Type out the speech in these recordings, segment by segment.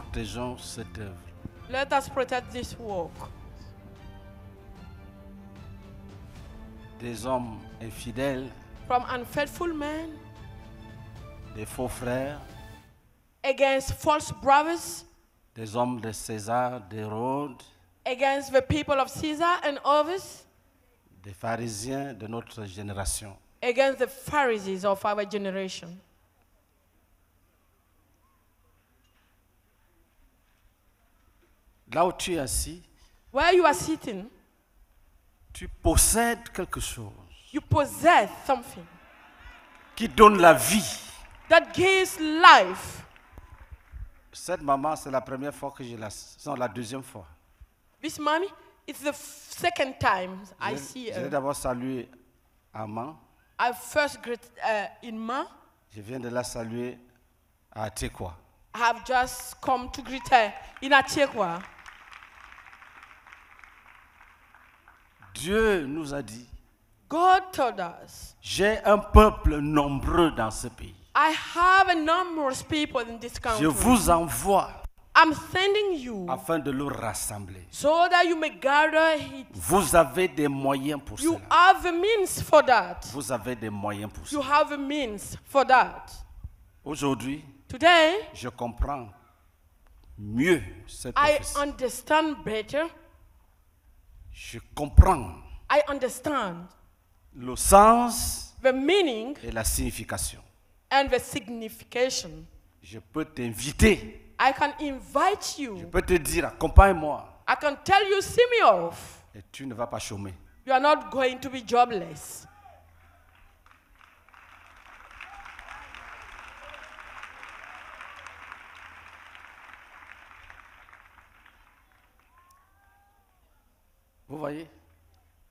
Protégeons cette œuvre. Let us protect this work. Des hommes infidèles, From unfaithful men, des faux frères, against false brothers, des hommes de César, d'Hérode, against the people of Caesar and others, des pharisiens de notre génération. against the Pharisees of our generation. Là où tu es assis, Where you are sitting, tu possèdes quelque chose you possess something qui donne la vie. that gives life. Cette maman, c'est la première fois que je la... Non, la deuxième fois. This mommy, it's the second time I see Je vais her. d'abord saluer Amman. I first greet in Ma. Je viens de la saluer à Tekwa. I have just come to greet her in Achekwa. Dieu nous a dit, God told us, j'ai un peuple nombreux dans ce pays. I have a numerous people in this Je country. vous envoie I'm sending you afin de le rassembler. so that you may gather it. Vous avez des moyens pour You cela. have the means for that. Vous avez des moyens pour You cela. have the means for that. Aujourd'hui, Today, je comprends mieux cette I prophétie. understand better. Je comprends I understand le sens the meaning et la signification. and the signification. Je peux t'inviter. I can invite Je you. peux te dire, accompagne-moi. I can tell you, see me off. Et tu ne vas pas chômer. You are not going to be jobless. Vous voyez?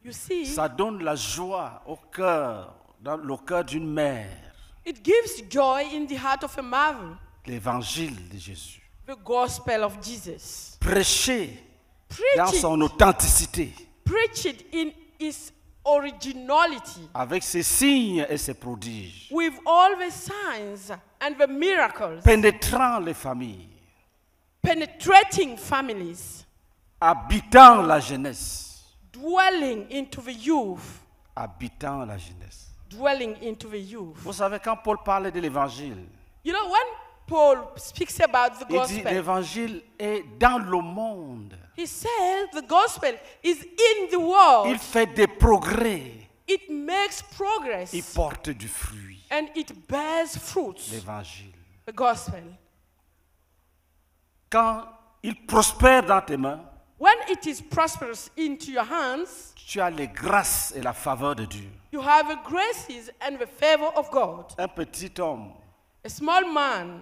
You see, Ça donne la joie au cœur, dans le cœur d'une mère. it gives joy in the heart of a mother. L'évangile de Jésus. The gospel of Jesus. Prêché dans Preach it, son authenticité, preach it in its originality, avec ses signes et ses prodiges, with all the signs and the miracles, pénétrant les familles, penetrating families, habitant la jeunesse, dwelling into the youth, habitant la jeunesse. dwelling into the youth. Vous savez, quand Paul parle de l'évangile, You know, when Paul speaks about the il dit gospel, l'évangile est dans le monde. he says the gospel is in the world. Il fait des progrès, It makes progress il porte du fruit. and it bears fruits. L'évangile. The gospel. Quand il prospère dans tes mains, When it is prosperous into your hands, tu as les grâces et la faveur de Dieu. you have the graces and the favor of God. Un petit homme A small man,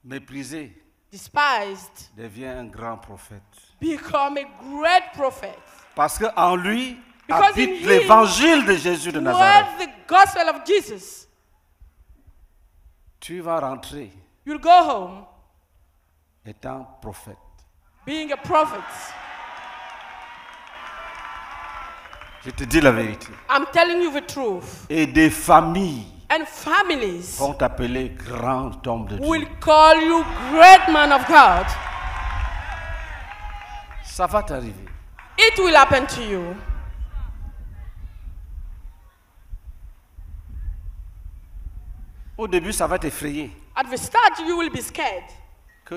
méprisé despised, devient un grand prophète. become a great prophet. Parce qu'en lui Because in habite him l'évangile de Jésus de Nazareth. Where's the gospel of Jesus? Tu vas rentrer You'll go home étant prophète. being a prophet. Je te dis la vérité. I'm telling you the truth. Et des familles And families vont t'appeler grand homme de Dieu. will call you great man of God. Ça va t'arriver. It will happen to you. Au début, ça va t'effrayer. At the start, you will be scared Que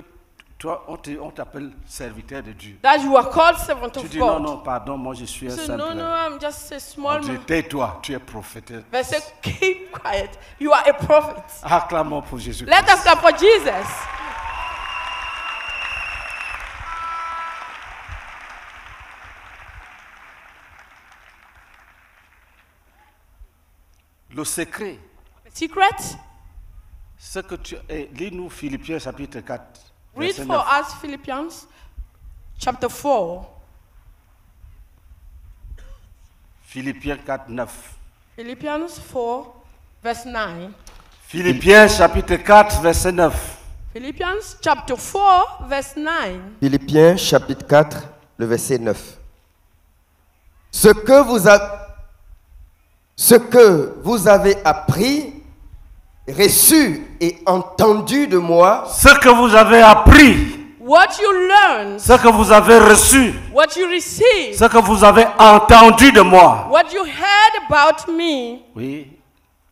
toi, on t'appelle serviteur de Dieu. that you are called servant Tu of dis non, God. non, pardon, moi je suis un So, simple. no, I'm just a small On dit, man. tais-toi, tu es prophète. They say, keep quiet. You are a prophet. Acclamons pour Jésus. Let us clap for Jesus. Le secret, The secret? ce que tu... Lis-nous Philippiens chapitre 4. Read verset for 9. us Philippians chapter 4. Philippiens 4, 9. Philippians 4, verse 9. Philippiens chapitre 4, verset 9. Philippians chapter 4, verse 9. Philippiens chapitre 4, le verset 9. Ce que vous avez appris, reçu et entendu de moi, ce que vous avez appris, what you learned, ce que vous avez reçu, what you received, ce que vous avez entendu de moi. what you heard about me, Oui.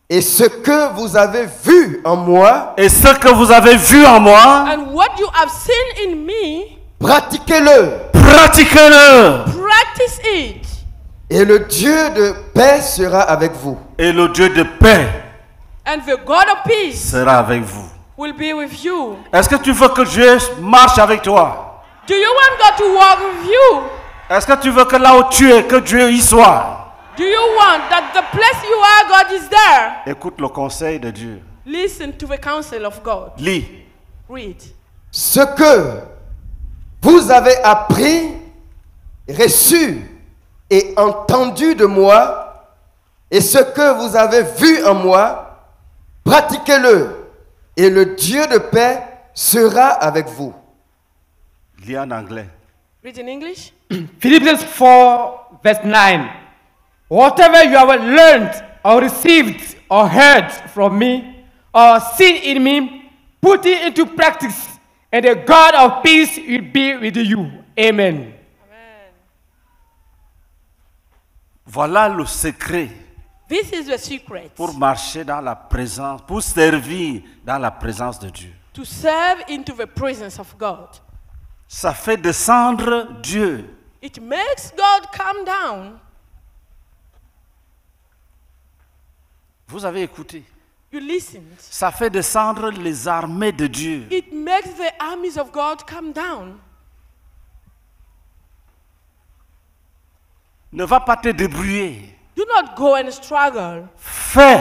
et ce que vous avez vu en moi, Et ce que vous avez vu en moi, and what you have seen in me, pratiquez-le. pratiquez-le. practice it. Et le Dieu de paix sera avec vous. Et le Dieu de paix And the God of peace sera avec vous. will be with you. Est-ce que tu veux que Dieu marche avec toi? Do you want God to walk with you? Est-ce que tu veux que là où tu es, que Dieu y soit? Do you want that the place you are, God is there? Écoute le conseil de Dieu. Listen to the counsel of God. Lis. Read. Ce que vous avez appris, reçu et entendu de moi, et ce que vous avez vu en moi, pratiquez-le, et le Dieu de paix sera avec vous. Lis en anglais. Read in English. Philippians 4, verse 9. Whatever you have learned or received or heard from me or seen in me, put it into practice, and the God of peace will be with you. Amen. Voilà le secret This is the secret pour marcher dans la présence, pour servir dans la présence de Dieu. to serve into the presence of God. Ça fait descendre Dieu. It makes God come down. Vous avez écouté. You listened. Ça fait descendre les armées de Dieu. It makes the armies of God come down. Ne va pas te débrouiller. Do not go and struggle. Fais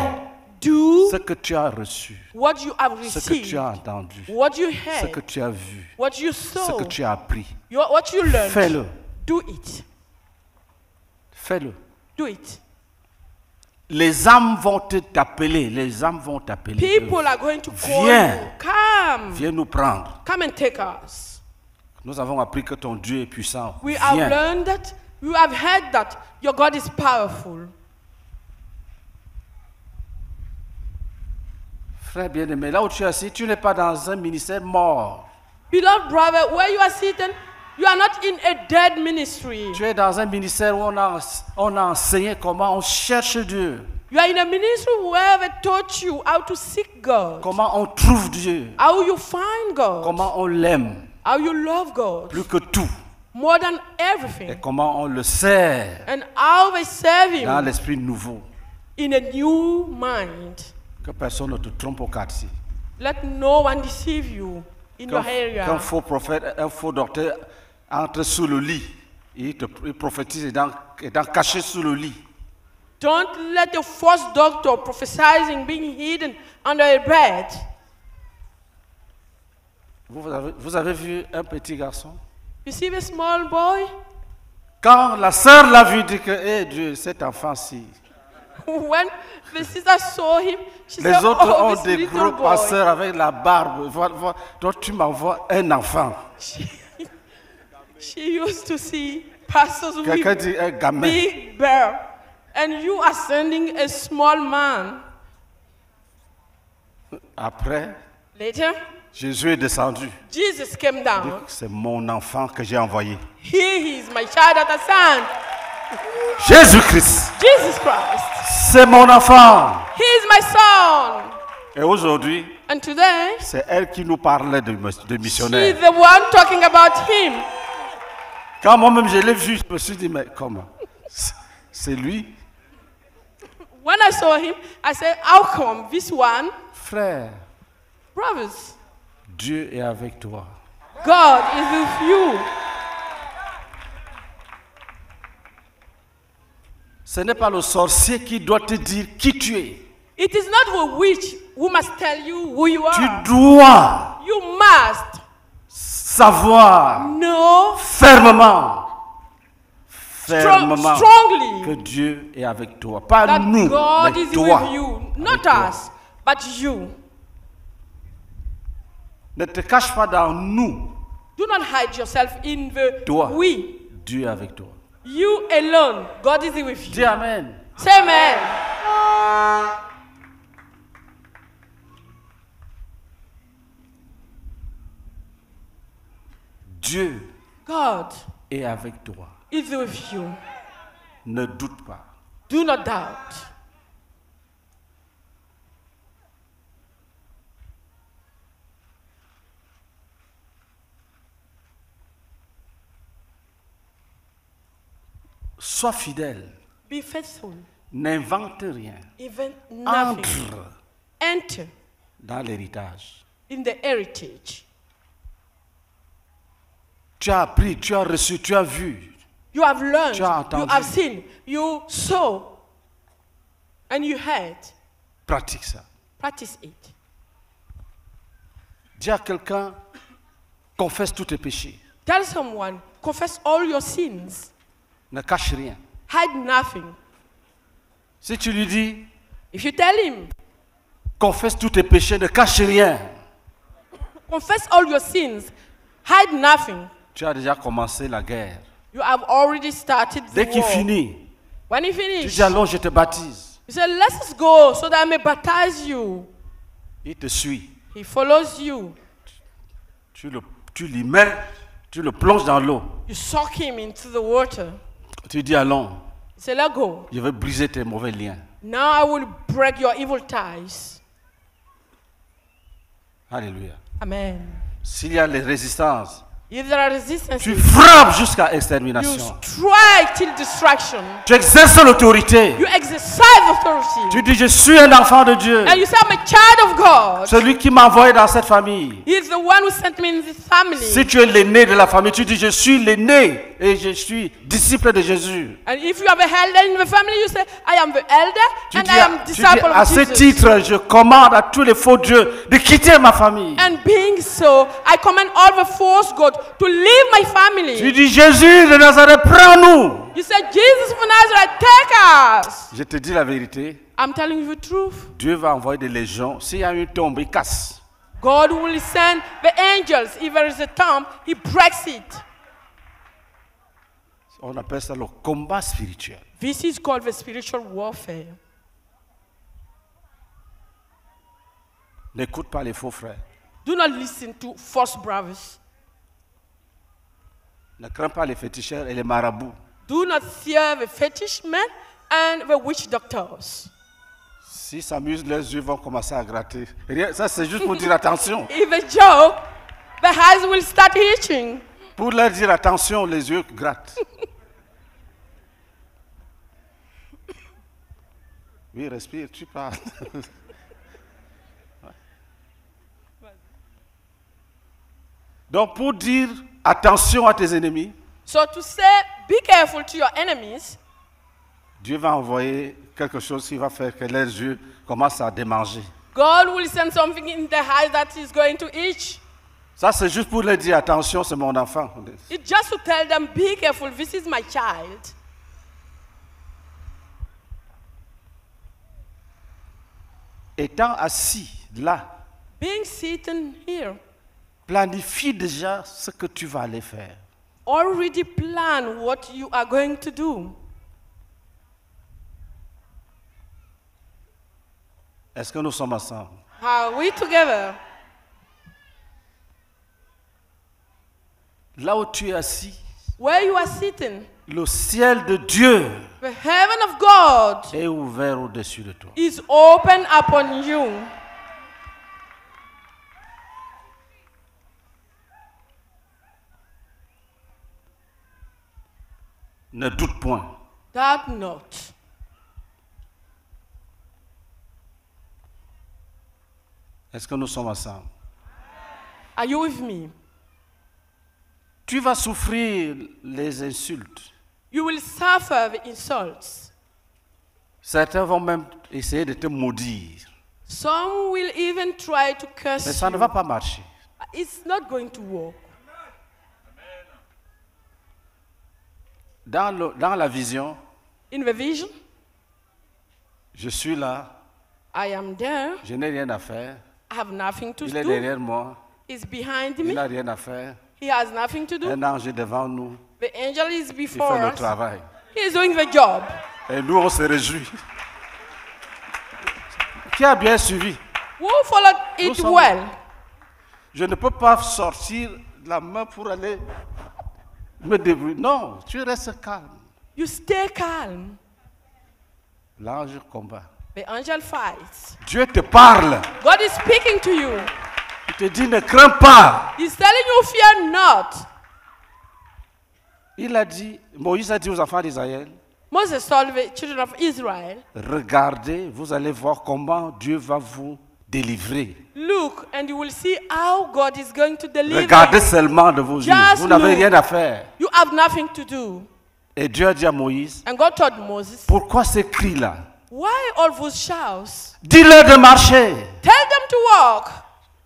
Do ce que tu as reçu, what you have ce que tu received, as entendu, what you ce que heard, tu as vu, what you ce saw, que tu as appris. what you learned. Fais-le. Do it. Fais-le. Do it. Les âmes vont t'appeler. Les âmes vont t'appeler. People are going to call Viens. you. Come. Viens nous prendre. Come and take us. Nous avons appris que ton Dieu est puissant. We have Viens. learned that, you have heard that your God is powerful. Frère bien-aimé, là où tu es assis, tu n'es pas dans un ministère mort. Beloved brother, where you are sitting, you are not in a dead ministry. Tu es dans un ministère où on a enseigné comment on cherche Dieu, You are in a ministry where they taught you how to seek God, comment on trouve Dieu, how you find God, comment on l'aime how you love God plus que tout, more than et everything, comment on le sert and how they serve dans Him l'esprit nouveau. in a new mind. Que personne ne te trompe au quartier. Let no one deceive you in your Qu'un area. faux prophète, un faux docteur entre sous le lit, il prophétise et dans caché sous le lit. Don't let a false doctor prophesizing being hidden under a bed. Vous avez vu un petit garçon? You see the small boy? Quand la sœur l'a vu, dit que, eh Dieu, cet enfant-ci. When the sister saw him, she Les said, autres oh, ont this des little gros boy. pasteurs avec la barbe. Toi, tu m'envoies un enfant. She used to see pastors Quelqu'un with dit un gamin. big bear, and you are sending a small man. Après, Later, Jésus est descendu. Jesus came Il dit down. que c'est mon enfant que j'ai envoyé. Here he is, my child that I sent. Jésus-Christ, Jesus Christ. c'est mon enfant. He is my son. Et aujourd'hui, And today, c'est elle qui nous parlait de she missionnaire. is the one talking about him. Quand moi-même je l'ai vu, je me suis dit, mais comment? C'est lui? When I saw him, I said, how come this one? Frère, Brothers, Dieu est avec toi. God is with you. Ce n'est pas le sorcier qui doit te dire qui tu es. It is not the witch who must tell you who you Tu are. dois You must savoir know fermement strongly que Dieu est avec toi. Pas that nous, God mais is toi. with you. avec Not toi. us, but you. Ne te cache pas dans nous. Do not hide yourself in the Toi. we. Dieu est avec toi. You alone. God is with Dis you. Amen. Say amen. Dieu God est avec toi. is with you. Ne doute pas. Do not doubt. Sois fidèle. Be faithful. N'invente rien. Even nothing. Entre Enter dans l'héritage. in the heritage. Tu as appris, tu as reçu, tu as vu. You have learned, Tu as you entendu. have seen, you saw, and you heard. Pratique ça. Practice it. Dis à quelqu'un, confesse tous tes péchés. Tell someone, confess all your sins. Ne cache rien. Hide nothing. Si tu lui dis, If you tell him, confesse tous tes péchés, ne cache rien. confess all your sins, hide nothing. Tu as déjà commencé la guerre. You have already started the Dès qu'il war. finit, When he tu finishes, dis allons, je te baptise. you say, let us go so that I may baptize you. Il te suit. He follows you. Tu l'y mets, tu le plonges dans l'eau. You soak him into the water. Tu dis allons, You say, let go. je vais briser tes mauvais liens. Now I will break your evil ties. Alléluia. Amen. S'il y a les résistances, If there are resistances, tu frappes jusqu'à you extermination. strike till destruction. Tu exerces l'autorité. You exercise authority. Tu dis je suis un enfant de Dieu. And you say, I'm a child of God. Celui qui m'a envoyé dans cette famille. He is the one who sent me in this family. Si tu es l'aîné de la famille, tu dis je suis l'aîné et je suis disciple de Jésus. And if you have a elder in the family, you say, I am the elder Tu and dis, I am tu dis disciple à of ce Jesus. titre, je commande à tous les faux dieux de quitter ma famille. And being so, I command all the false gods to leave my Tu family. dis Jésus de Nazareth, prends-nous. You say, Jesus of Nazareth, take us. Je te dis la vérité, I'm telling you the truth. Dieu va envoyer des légions. S'il y a une tombe, il casse. God will send the angels. If there is a tomb, he breaks it. On appelle ça le combat spirituel. This is called the spiritual warfare. N'écoute pas les faux frères. Do not listen to false brothers. Ne crains pas les féticheurs et les marabouts. Do not fear the fetish men and the witch doctors. S'ils s'amusent, leurs yeux vont commencer à gratter. Rien, ça, c'est juste pour dire attention. If they joke, the eyes will start itching. Pour leur dire attention, les yeux grattent. Oui, respire, tu parles. Donc, pour dire attention à tes ennemis, So to say, be careful to your enemies, Dieu va envoyer quelque chose qui va faire que leurs yeux commencent à démanger. God will send something in their eyes that is going to itch. Ça, c'est juste pour leur dire attention, c'est mon enfant. It's just to tell them, be careful, this is my child. Étant assis là, Being sitting here, planifie déjà ce que tu vas aller faire. already plan what you are going to do. Est-ce que nous sommes ensemble? Are we together? Là où tu es assis, Where you are sitting, le ciel de Dieu the heaven of God est ouvert au-dessus de toi. is open upon you. Ne doute point. Doubt not. Est-ce que nous sommes ensemble? Are you with me? Tu vas souffrir les insultes. You will suffer the insults. Certains vont même essayer de te maudire. Some will even try to Mais curse ça ne you. va pas marcher. It's not going to work. Dans la vision, In the vision, je suis là, I am there. je n'ai rien à faire. I have nothing to Il est do. derrière moi, He's behind il me. n'a rien à faire. He has nothing to do. Un ange est devant nous, The angel is il before fait le us. travail. He is doing the job. Et nous, on se réjouit. Qui a bien suivi? Who followed it sommes- well? Je ne peux pas sortir la main pour aller me débrouiller. Non, tu restes calme. You stay calm. L'ange combat. The angel fights. Dieu te parle. God is speaking to you. Il te dit ne crains pas. He's telling you, fear not. Il a dit, Moïse a dit aux enfants d'Israël, Moses told the children of Israel, regardez, vous allez voir comment Dieu va vous délivrer. look, and you will see how God is going to deliver Regardez you. seulement de vos yeux. Just Vous n'avez look. rien à faire. You have nothing to do. Et Dieu a dit à Moïse, And God told Moses, pourquoi ces cris-là? why all those shouts? Dis-leur de marcher. Tell them to walk.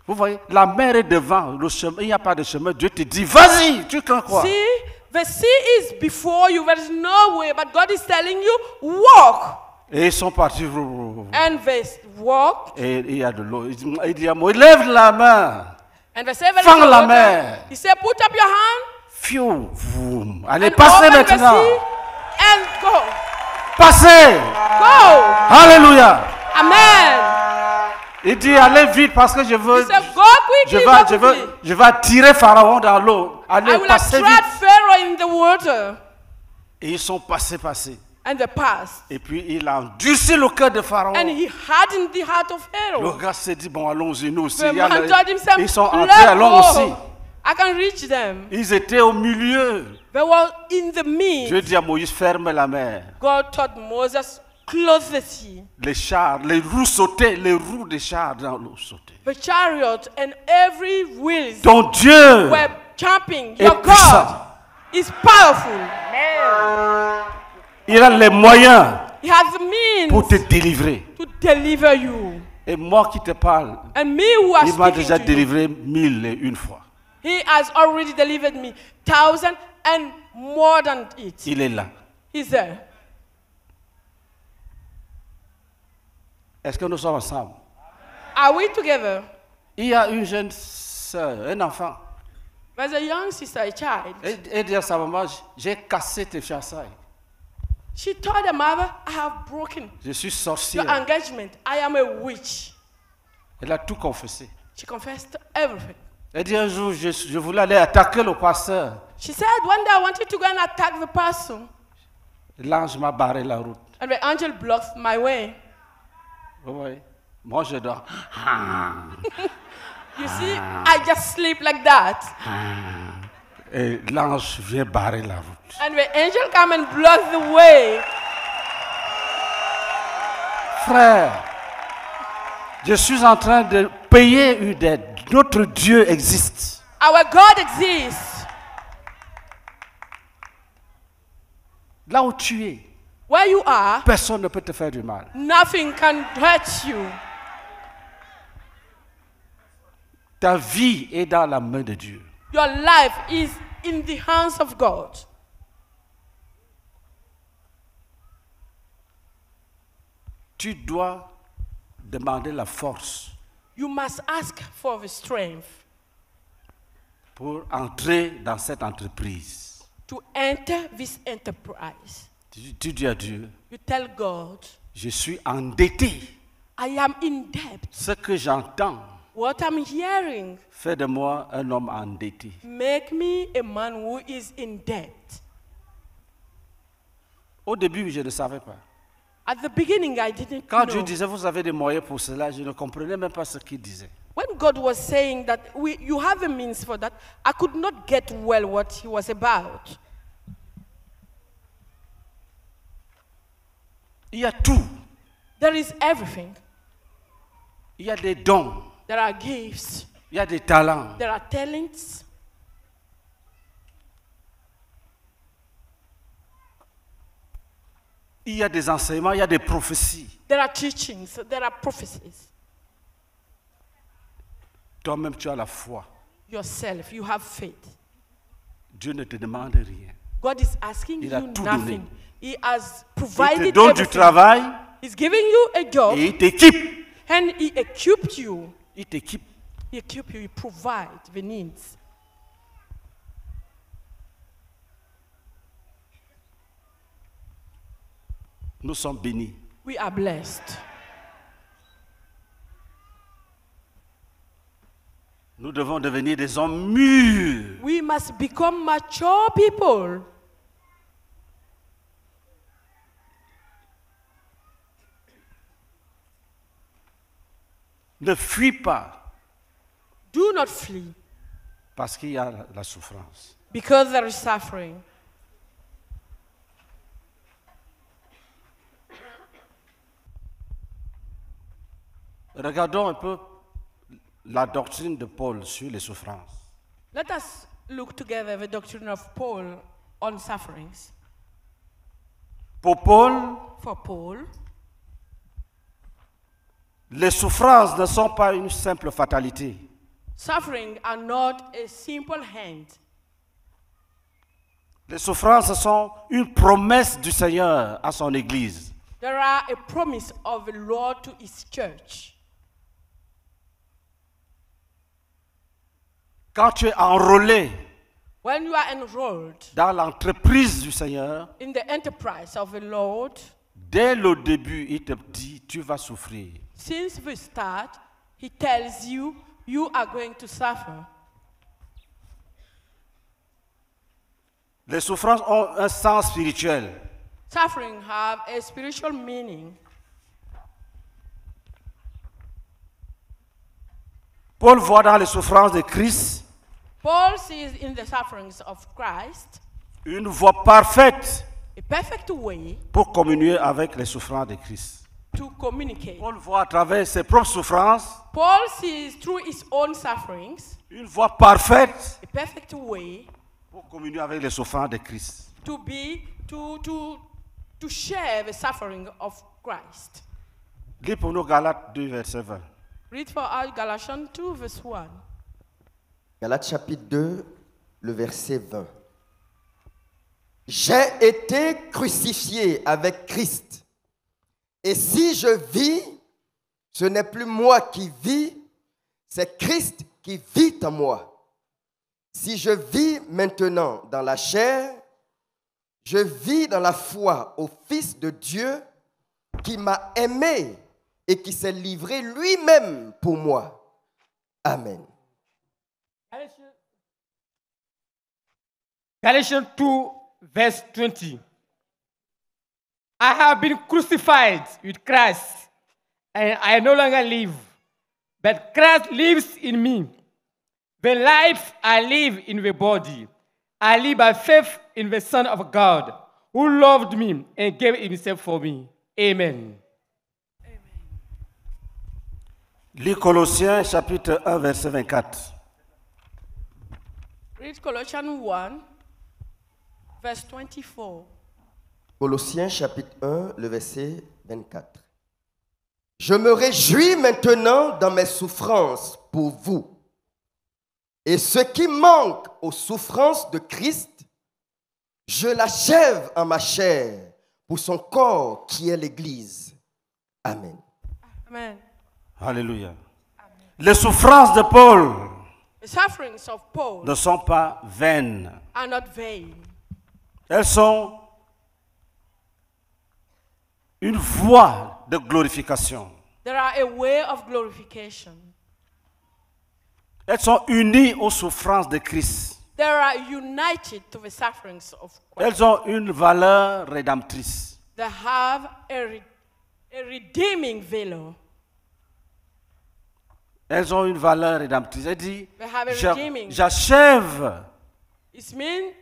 Vous voyez, la mer est devant, le chemin, il n'y a pas de chemin. Dieu te dit, vas-y, tu crains quoi? See, the sea is before you, there is no way, but God is telling you, walk. Et ils sont partis. And they walk, Et il y a de l'eau. Il dit à Moïse, lève la main. and they say, Fends la mer. He said, put up your hand, Fiou, vroom. Allez, and passez open the maintenant. sea, and go. Passez. Go. Alléluia. Amen. Il dit, allez vite parce que je veux, He said, go quickly, go quickly. je vais attirer Pharaon dans l'eau. Allez, I will passez attract vite. Pharaoh in the water. Et ils sont passés. And they passed. Et puis il a endurci le cœur de Pharaon. And he hardened the heart of Le Pharaoh. gars s'est dit, bon, allons-y, nous aussi. The Il y a man le- told himself, Ils sont let's entrés, allons aussi. go. I can reach them. Ils étaient au milieu. They were in the midst. Dieu dit à Moïse, ferme la mer. God told Moses, close the sea. Les chars, les roues sautaient, les roues des chars dans l'eau sautaient. The chariot and every wheels Donc Dieu were jumping. est Your God puissant. is powerful. Il a les moyens He has the means pour te délivrer. to deliver you. Et moi qui te parle, And me who are il m'a speaking déjà to you, délivré 1001 fois. he has already delivered me 1,000 and more than it. Il est là. He's there. Est-ce que nous sommes ensemble? Are we together? Il y a une jeune soeur, un enfant. There's a young sister, a child. Elle dit à sa maman, j'ai cassé tes fiançailles. She told her mother, I have broken Je suis your sorcière. engagement. I am a witch. Elle a tout confessé. She confessed everything. Elle dit un jour, je voulais aller attaquer le pasteur. She said, one day I wanted to go and attack the person. L'ange m'a barré la route. And the angel blocked my way. Vous voyez? Moi, je dors. You see, I just sleep like that. Et l'ange vient barrer la route. And the angel come and block the way. Frère, je suis en train de payer une dette. Notre Dieu existe. Our God exists. Là où tu es, Where you are, personne ne peut te faire du mal. nothing can hurt you. Ta vie est dans la main de Dieu. Your life is in the hands of God. Tu dois demander la force You must ask for the strength pour entrer dans cette entreprise. to enter this enterprise. Tu dis à Dieu, You tell God, je suis endetté. I am in debt. Ce que j'entends What I'm hearing, fait de moi un homme endetté. make me a man who is in debt. Au début, je ne savais pas. At the beginning, I didn't Quand know. Dieu disait, vous avez des moyens pour cela, je ne comprenais même pas ce qu'il disait. When God was saying that you have a means for that, I could not get well what he was about. Il y a tout. There is everything. Il y a des dons. There are gifts. Il y a des talents. There are talents. Il y a des enseignements, il y a des prophéties. There are teachings. There are prophecies. Toi-même, tu as la foi. Yourself, you have faith. Dieu ne te demande rien. God is asking Il a you tout nothing. donné. He has Il te provided donne du everything. travail He's giving you a job et il t'équipe. and he equipped you. Il t'équipe. He equipped you. He provides the needs. Nous sommes bénis. We are blessed. Nous devons devenir des hommes mûrs. We must become mature people. Ne fuis pas Do not flee parce qu'il y a la souffrance. because there is suffering. Regardons un peu la doctrine de Paul sur les souffrances. Let us look together the doctrine of Paul on sufferings. Pour Paul, For Paul, les souffrances ne sont pas une simple fatalité. suffering are not a simple hand. Les souffrances sont une promesse du Seigneur à son Église. There are a promise of the Lord to his church. Quand tu es enrôlé When you are enrolled dans l'entreprise du Seigneur, in the enterprise of the Lord, dès le début, il te dit, tu vas souffrir. since the start, he tells you, you are going to suffer. Les souffrances ont un sens spirituel. Suffering have a spiritual meaning. Paul voit dans les souffrances de Christ Paul sees in the sufferings of Christ une voie parfaite a perfect way pour communier avec les souffrances de Christ. to communicate. Paul voit à travers ses propres souffrances Paul sees through his own sufferings une voie parfaite a perfect way pour communier avec les souffrances de Christ. to share the suffering of Christ. Lis pour nous Galates 2, verset 20. Read for us Galatians 2, verse 1. Galates chapitre 2, le verset 20. J'ai été crucifié avec Christ. Et si je vis, ce n'est plus moi qui vis, c'est Christ qui vit en moi. Si je vis maintenant dans la chair, je vis dans la foi au Fils de Dieu qui m'a aimé et qui s'est livré lui-même pour moi. Amen. Galatians 2, verse 20. I have been crucified with Christ, and I no longer live, but Christ lives in me. The life I live in the body, I live by faith in the Son of God, who loved me and gave himself for me. Amen. Lis Colossiens chapitre 1, verset 24. Read Colossians 1, verse 24. Colossiens chapitre 1, le verset 24. Je me réjouis maintenant dans mes souffrances pour vous. Et ce qui manque aux souffrances de Christ, je l'achève en ma chair pour son corps qui est l'Église. Amen. Amen. Alléluia. Les souffrances de Paul The sufferings of Paul ne sont pas vaines. are not vain. Elles sont une voie de glorification. There are a way of glorification. Elles sont unies aux souffrances de Christ. They are united to the sufferings of Christ. Elles ont une valeur rédemptrice. They have a redeeming value. Elles ont une valeur rédemptrice. Elle dit, They have a redeeming. j'achève. It means,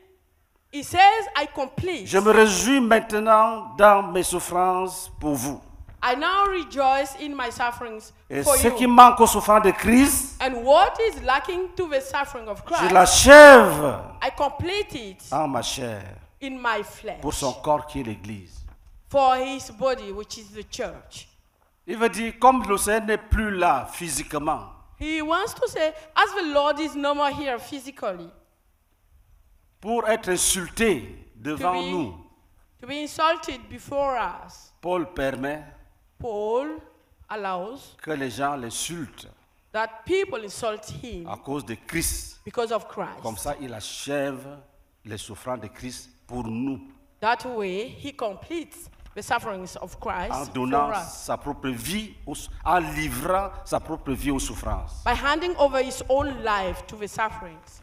he says, I complete. Je me réjouis maintenant dans mes souffrances pour vous. I now rejoice in my sufferings Et for ce you. qui manque aux souffrances de Christ, And what is lacking to the suffering of je Christ, l'achève I complete it en ma chair in my flesh pour son corps qui est l'Église. for his body, which is the church. Il veut dire, comme le Seigneur n'est plus là physiquement, He wants to say, as the Lord is no more here physically, pour être insulté devant nous, to be insulted before us, Paul permet Paul allows que les gens l'insultent that people insult him à cause de Christ. because of Christ. Comme ça, il achève les souffrances de Christ pour nous. That way, he completes the sufferings of en Christ donnant for us. sa propre vie, en livrant sa propre vie aux souffrances. By handing over his own life to the sufferings.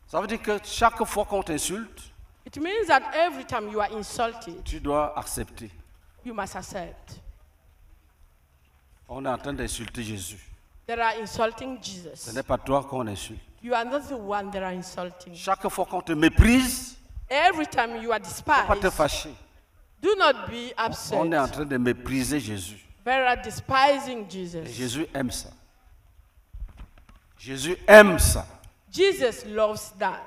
Ça veut dire que chaque fois qu'on t'insulte, It means that every time you are insulted, tu dois accepter. you must accept. On est en train d'insulter Jésus. They are insulting Ce Jesus. n'est pas toi qu'on insulte. You are not the one that are insulting. Chaque fois qu'on te méprise, Every time you are il ne faut pas te despised, fâcher. do not be On est en upset. train de mépriser Jésus. They are despising Et Jesus. Jésus aime ça. Jésus aime ça. Jesus loves that.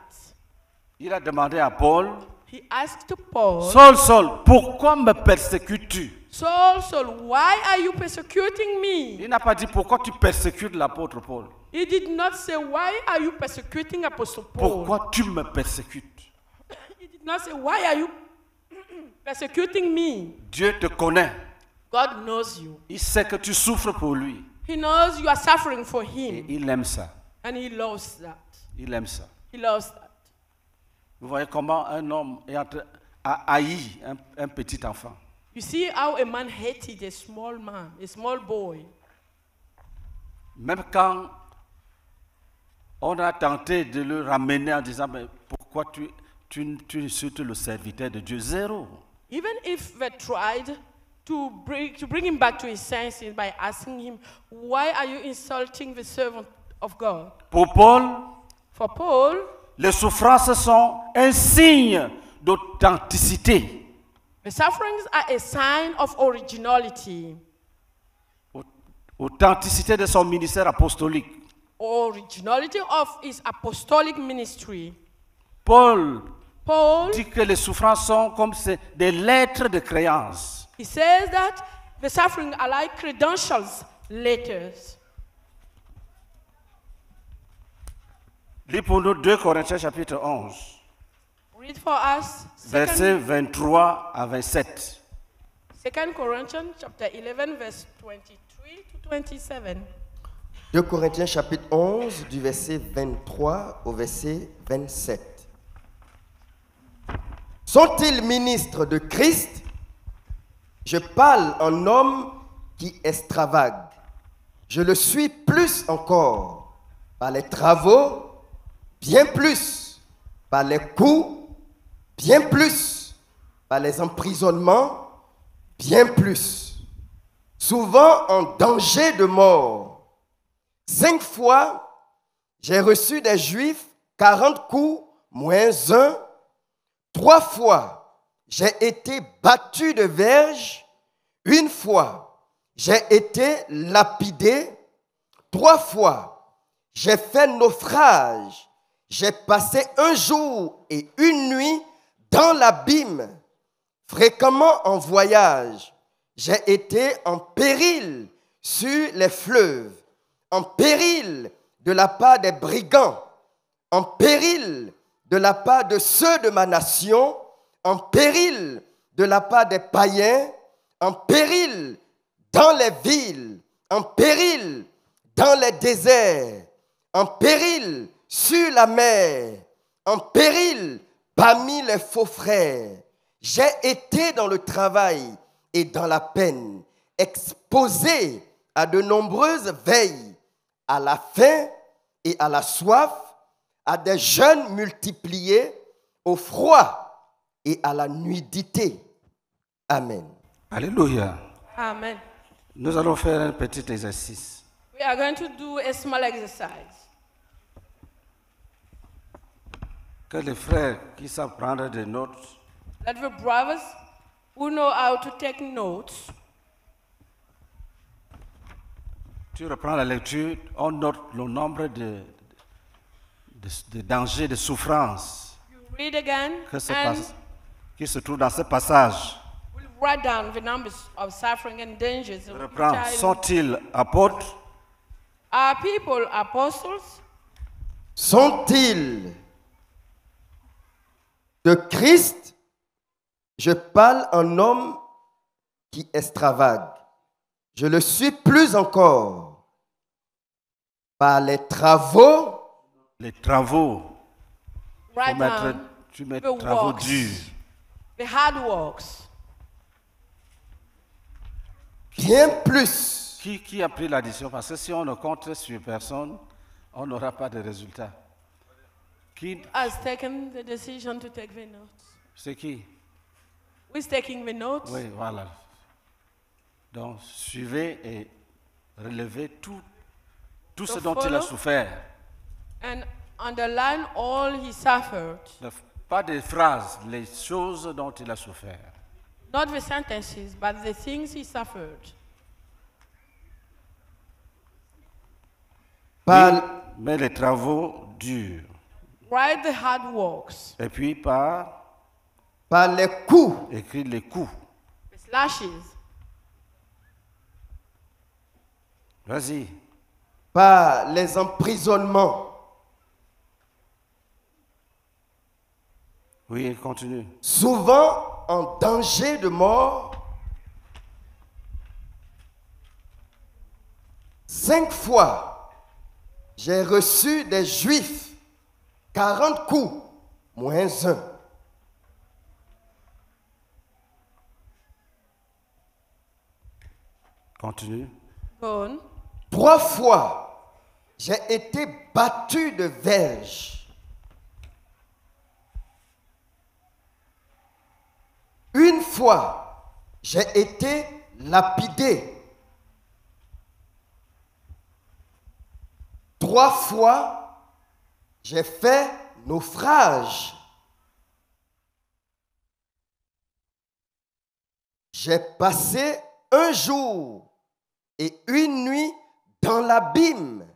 Il a demandé à Paul, He asked Paul, Saul, Saul, pourquoi me persécutes-tu? Saul, Saul, why are you persecuting me? Il n'a pas dit pourquoi tu persécutes l'apôtre Paul. He did not say, why are you persecuting Apostle Paul? Pourquoi tu me persécutes? He did not say, why are you persecuting me? Dieu te connaît. God knows you. Il sait que tu souffres pour lui. He knows you are suffering for Et him. il aime ça. And he loves that. Il aime ça. He loves that. Vous voyez comment un homme a haï un petit enfant. You see how a man hated a small boy. Même quand on a tenté de le ramener en disant, mais pourquoi tu insultes le serviteur de Dieu? Zéro. Even if they tried to bring him back to his senses by asking him, why are you insulting the servant of God? Pour Paul, For Paul, les souffrances sont un signe d'authenticité. the sufferings are a sign of originality. Authenticité de son ministère apostolique. Originality of his apostolic ministry. Paul Paul, dit que les souffrances sont comme des lettres de créance. he says that the suffering are like credentials, letters. Lis pour nous 2 Corinthiens chapitre 11, Read for us versets 23 à 27. 2 Corinthians chapter 11, verse 23 to 27. 2 Corinthiens chapitre 11 du verset 23 au verset 27. Sont-ils ministres de Christ? Je parle en homme qui extravague. Je le suis plus encore par les travaux, bien plus par les coups, bien plus par les emprisonnements, bien plus. Souvent en danger de mort. 5 fois, j'ai reçu des Juifs 40 coups, moins 1. 3 fois, j'ai été battu de verge. 1 fois, j'ai été lapidé. 3 fois, j'ai fait naufrage. J'ai passé 1 jour et 1 nuit dans l'abîme. Fréquemment en voyage, j'ai été en péril sur les fleuves, en péril de la part des brigands, en péril de la part de ceux de ma nation, en péril de la part des païens, en péril dans les villes, en péril dans les déserts, en péril sur la mer, en péril parmi les faux frères. J'ai été dans le travail et dans la peine, exposé à de nombreuses veilles, à la faim et à la soif, à des jeûnes multipliés, au froid et à la nudité. Amen. Alléluia. Amen. Nous allons faire un petit exercice. We are going to do a small exercise. Que les frères qui savent prendre des notes Let the brothers who know how to take notes, tu reprends la lecture, on note le nombre de dangers, de souffrances you read again and qui se trouvent dans ce passage. we'll write down the numbers of suffering and dangers. Je which reprends. are- Sont-ils apôtres? Are people apostles? Sont-ils de Christ? Je parle en homme qui extravague. Je le suis plus encore par les travaux, Les travaux. Write Faut mettre, down Tu mets the travaux works, durs. the hard works. Bien plus. Qui a pris la décision? Parce que si on ne compte sur personne, on n'aura pas de résultat. Qui? Has taken the decision to take the notes. C'est qui? Who's taking the notes? Oui, voilà. Donc, suivez et relevez tout ce dont il a follow. souffert. And underline all he suffered. Pas des phrases, les choses dont il a souffert. Not the sentences, but the things he suffered. Mais les travaux durs. Write the hard works. Et puis par les coups, écrire les coups. The slashes. Vas-y. par les emprisonnements. Oui, continue. Souvent en danger de mort. 5 fois, j'ai reçu des Juifs 40 coups, moins 1. Continue. Go on. 3 fois, j'ai été battu de verge. 1 fois, j'ai été lapidé. 3 fois, j'ai fait naufrage. J'ai passé 1 jour et 1 nuit dans l'abîme.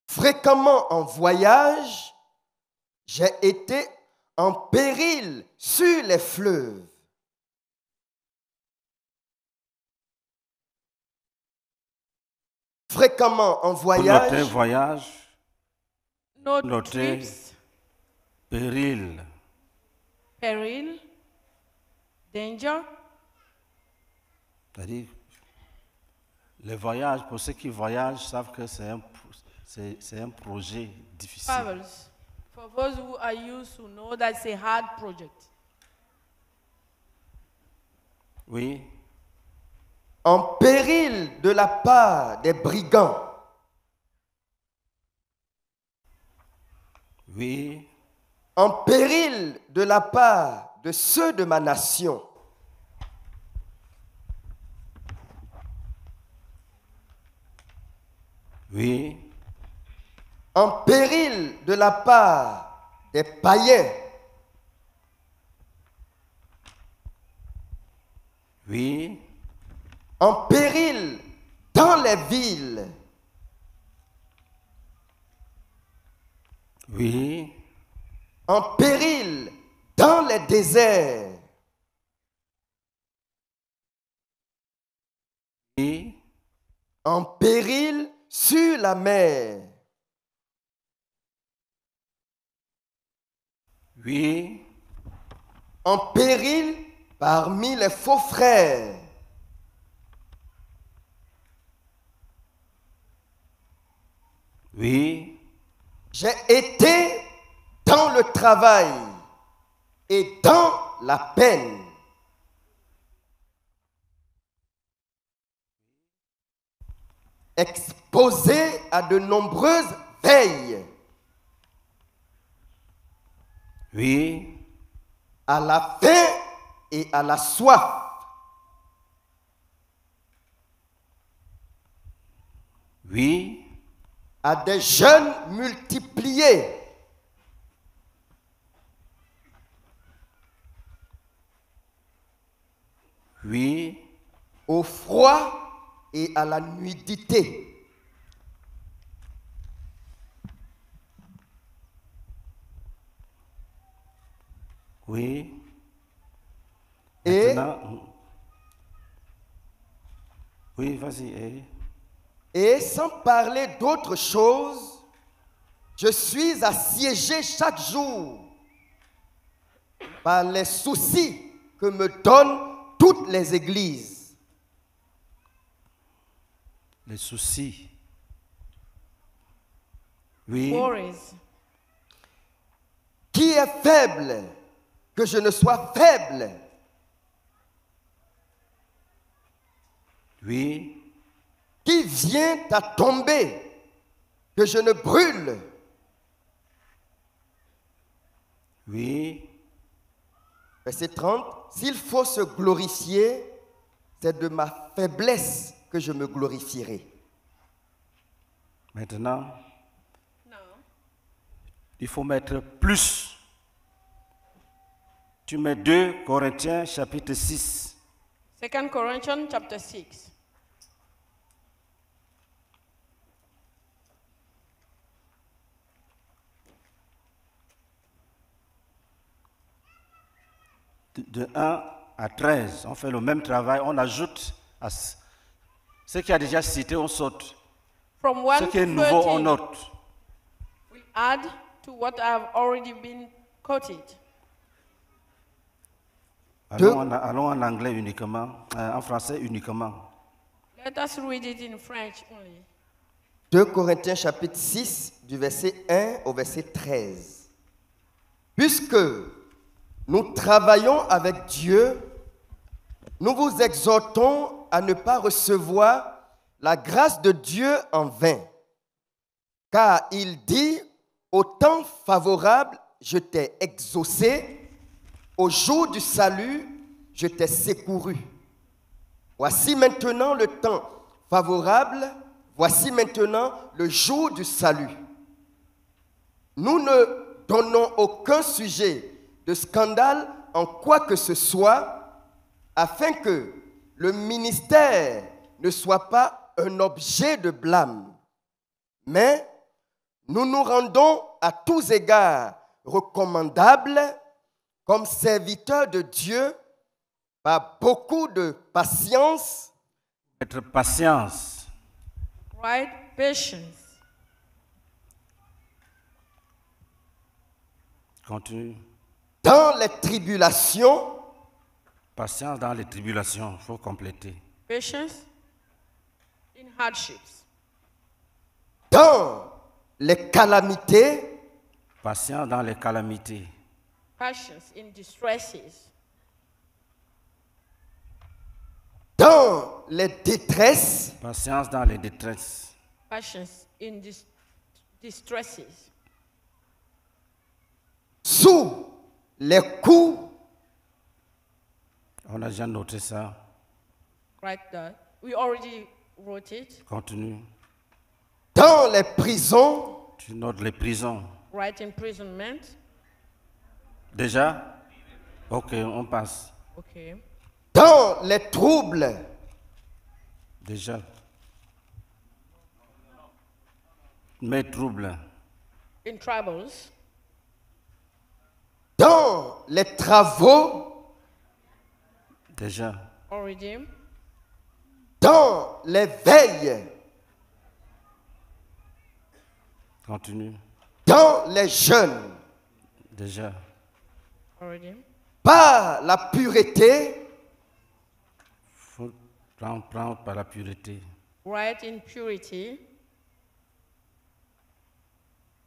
Fréquemment en voyage, j'ai été en péril sur les fleuves. Fréquemment en voyage. Notez voyage, Note notez trips, péril. peril, danger. C'est-à-dire, les voyages, pour ceux qui voyagent, savent que c'est un projet difficile. Travels. For those who are used to know that it's a hard project. Oui, En péril de la part des brigands. oui, En péril de la part de ceux de ma nation. oui, En péril de la part des païens. oui, En péril dans les villes. oui, En péril dans les déserts. oui, En péril sur la mer. oui, En péril parmi les faux frères. oui, J'ai été dans le travail et dans la peine. Exposé à de nombreuses veilles. oui, À la faim et à la soif. oui, À des jeûnes multipliés. oui, Au froid et à la nudité. oui. Et, Maintenant, oui, vas-y. et sans parler d'autre chose, je suis assiégé chaque jour par les soucis que me donnent toutes les églises. Les soucis. Oui. worries. Qui est faible, que je ne sois faible. Oui. Qui vient à tomber, que je ne brûle. Oui. Verset 30. S'il faut se glorifier, c'est de ma faiblesse que je me glorifierai. Maintenant, Now, il faut mettre plus. Tu mets 2 Corinthiens chapitre 6. 2 Corinthians chapter 6. De 1 à 13, on fait le même travail, on ajoute à ce qui a déjà cité, on saute. From Ce 1 qui est to nouveau, on 13, note. we'll add to what have already been quoted. Allons en anglais uniquement, en français uniquement. Let us read it in French only. 2 Corinthiens chapitre 6 du verset 1 au verset 13. Puisque nous travaillons avec Dieu, nous vous exhortons à ne pas recevoir la grâce de Dieu en vain. Car il dit, au temps favorable, je t'ai exaucé, au jour du salut, je t'ai secouru. Voici maintenant le temps favorable, voici maintenant le jour du salut. Nous ne donnons aucun sujet de scandale en quoi que ce soit, afin que le ministère ne soit pas un objet de blâme. Mais nous nous rendons à tous égards recommandables comme serviteurs de Dieu par beaucoup de patience, Être patience, Right? Patience. continue. dans les tribulations, Patience dans les tribulations, il faut compléter. Patience in hardships. dans les calamités, Patience dans les calamités. Patience in distresses. dans les détresses, Patience dans les détresses. Patience in distresses. sous les coups, On a déjà noté ça. Right there. We already wrote it. Continue. dans les prisons, Tu notes les prisons. Right? Imprisonment. Déjà? Ok, on passe. Okay. dans les troubles, Déjà. Mes troubles. In troubles. dans les travaux, Déjà. Already. dans les veilles, Continue. dans les jeûnes, Déjà. Already. par la pureté, Faut prendre par la pureté. Right? In purity.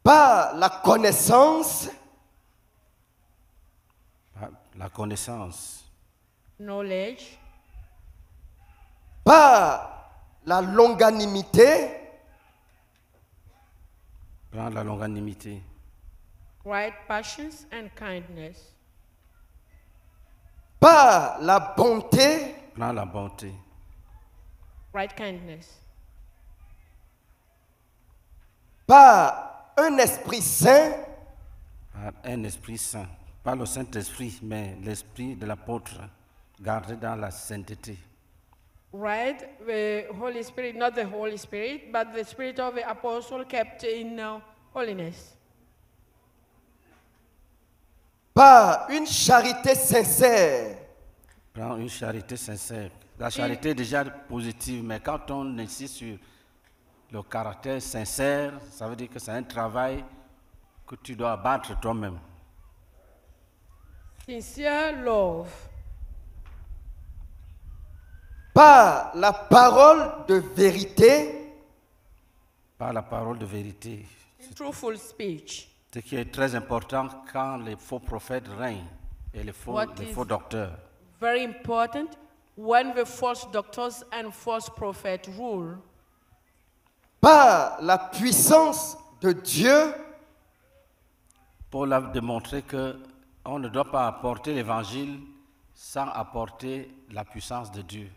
par la connaissance, Par la connaissance. Knowledge. par la longanimité, Prendre la longanimité. Right? Patience and kindness. par la bonté, Prendre la bonté. Right? Kindness. par un esprit saint, Par un esprit saint. Pas le Saint-Esprit, mais l'esprit de l'apôtre gardé dans la sainteté. Right? The Holy Spirit, not the Holy Spirit, but the Spirit of the Apostle kept in holiness. par une charité sincère, Prends une charité sincère. La charité est déjà positive, mais quand on insiste sur le caractère sincère, ça veut dire que c'est un travail que tu dois abattre toi-même. Sincere love. par la parole de vérité, Par la parole de vérité. in truthful speech. Ce qui est très important quand les faux prophètes règnent et les What is- faux docteurs. Very important when the false doctors and false prophets rule. Par la puissance de Dieu, Paul a démontré qu'on ne doit pas apporter l'évangile sans apporter la puissance de Dieu.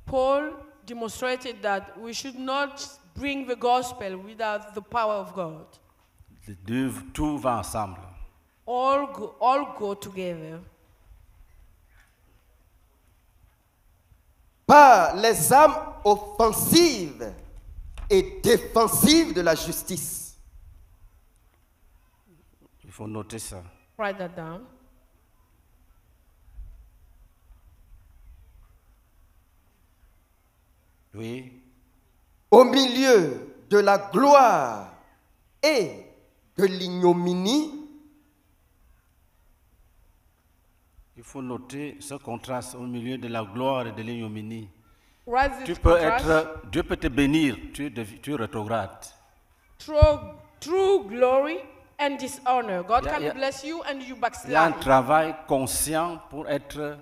Paul demonstrated that we should not bring the gospel without the power of God. Les deux, tout va ensemble. All go together. par les armes offensives et défensives de la justice. Il faut noter ça. Write that down. Oui. Au milieu de la gloire et de l'ignominie, Il faut noter ce contraste au milieu de la gloire et de l'ignominie. Write Tu this peux contrast. Dieu peut te bénir, tu rétrogrades. True glory and dishonor. God Yeah, can yeah. bless you and you Il y a un backslide. travail conscient pour être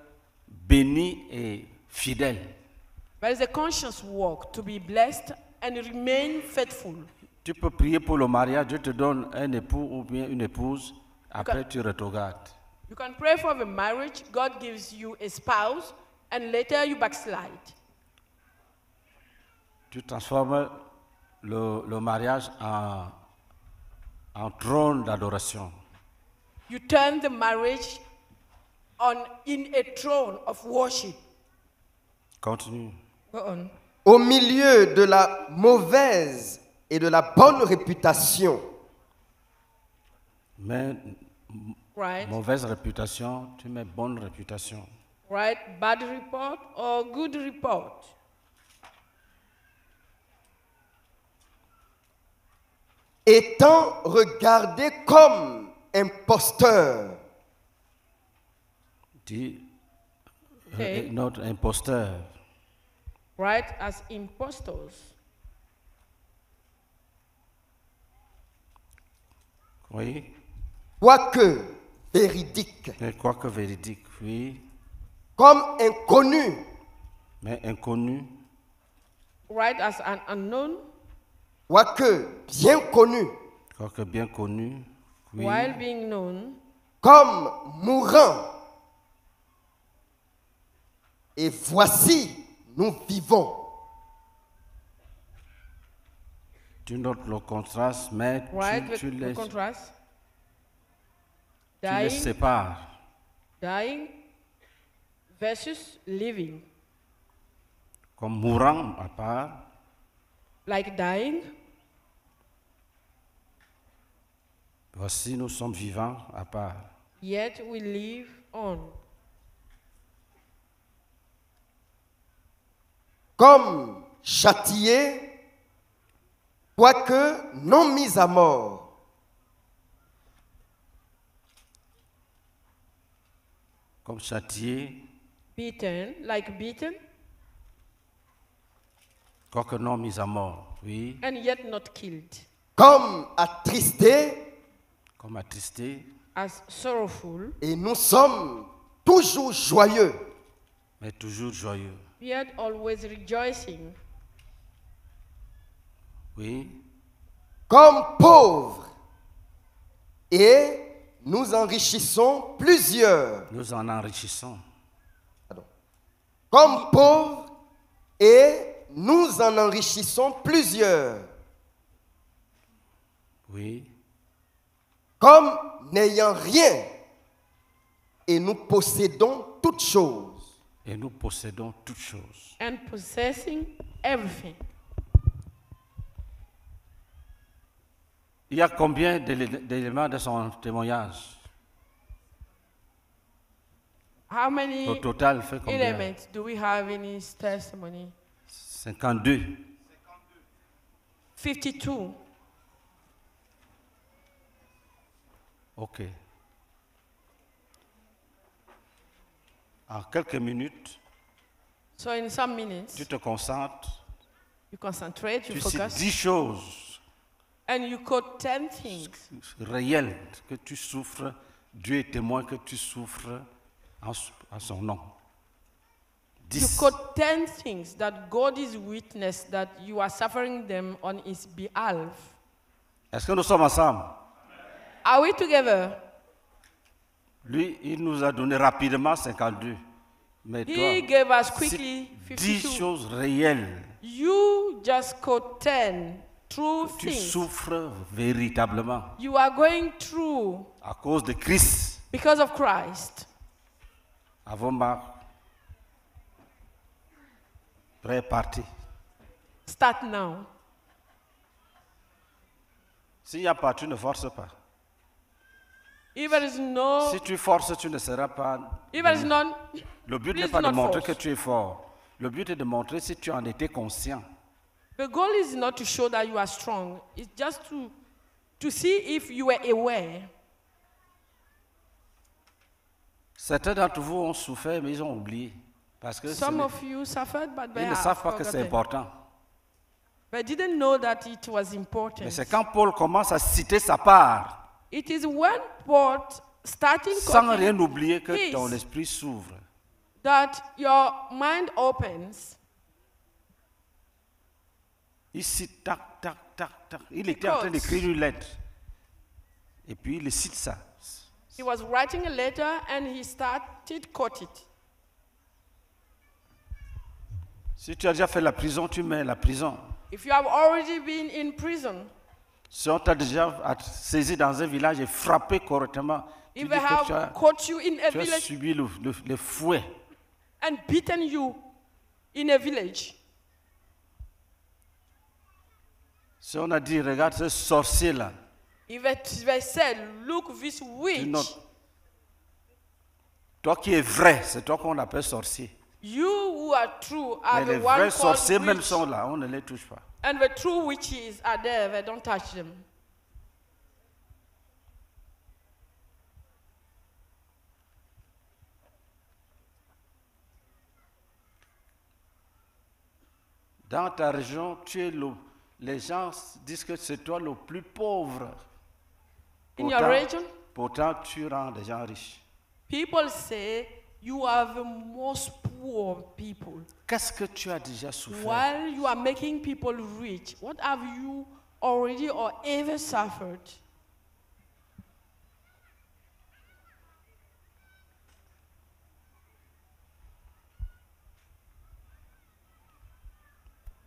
béni et fidèle. There is a conscious work to be blessed and remain faithful. Tu peux prier pour le mariage, Dieu te donne un époux ou bien une épouse, après tu rétrogrades. You can pray for the marriage. God gives you a spouse, and later you backslide. Tu transformes le mariage en trône d'adoration. You turn the marriage in a throne of worship. Continue. Go on. au milieu de la mauvaise et de la bonne réputation. Mais Right? mauvaise réputation, tu mets bonne réputation. Right? Bad report or good report. Étant regardé comme imposteur, Dis, Okay. notre imposteur. Right? As impostors. Oui. quoique véridique, Mais quoique véridique, oui. comme inconnu, Mais inconnu, Right? As an unknown. quoique bien connu, quoique bien connu, oui. While being known. comme mourant. Et voici, nous vivons. Tu notes le contraste, mais Right? tu The les contrast. sépares. Dying versus living. Comme mourant à part, Like dying, voici nous sommes vivants à part. yet we live on. Comme châtié, quoique non mis à mort. Comme châtié, Beaten, like beaten, quoique non mis à mort, oui. and yet not killed. Comme attristé, Comme attristé, As sorrowful, et nous sommes toujours joyeux. mais toujours joyeux, yet always rejoicing. oui. Comme pauvres, et nous enrichissons plusieurs. Nous en enrichissons. Pardon. Comme pauvres, et nous en enrichissons plusieurs. Oui. Comme n'ayant rien, et nous possédons toutes choses. Et nous possédons toutes choses. And possessing everything. Il y a combien d'éléments de son témoignage? How many Au total, fait combien? elements do we have in his testimony? 52. 52. OK. En quelques minutes, So in some minutes, tu te concentres, you concentrate, you tu cites focus, 10 choses And you quote 10 things réel que tu souffres, Dieu est témoin que tu souffres en son nom. You 10. quote 10 things that God is witness that you are suffering them on his behalf. Est-ce que nous sommes ensemble? Are we together? Lui, il nous a donné rapidement 52. Mais He toi, gave us quickly c'est 10 52. choses réelles. You just quote 10 true Tu things souffres véritablement you are going through à cause de Christ. because of Christ. Avant ma pré-partie. Start now. S'il n'y a pas, tu ne forces pas. If there is no, Si tu forces, tu ne seras pas. if there is none, Le but n'est please pas do de not montrer force. que tu es fort. Le but est de montrer si tu en étais conscient. The goal is not to show that you are strong. It's just to see if you were aware. Certains d'entre vous ont souffert, mais ils ont oublié. Parce que Some of you suffered, but ils ne savent pas que c'est important. They didn't know that it was important. Mais c'est quand Paul commence à citer sa part, It is when Paul starting sans quoting rien oublier, que his, ton esprit s'ouvre. that your mind opens. Il cite tac, tac, tac, tac. Il était en train quotes. d'écrire une lettre. Et puis il cite ça. He was writing a letter and he started quote it. Si tu as déjà fait la prison, tu mets la prison. If you have already been in prison, Si on t'a déjà saisi dans un village et frappé correctement, tu if dis they que tu have as, caught you in a tu as village subi le fouet. and beaten you in a village, Si on a dit, regarde ce sorcier-là, if they said, look, this tu witch, notes. Toi qui es vrai, c'est toi qu'on appelle sorcier. you who are true are Mais the les one vrais called sorciers même witch. sont là, on ne les touche pas. And the true witches are there, they don't touch them. Dans ta région, les gens disent que c'est toi le plus pauvre. In your region, Pourtant, tu rends des gens riches. people say you are the most poor people. Qu'est-ce que tu as déjà souffert? While you are making people rich, what have you already or ever suffered?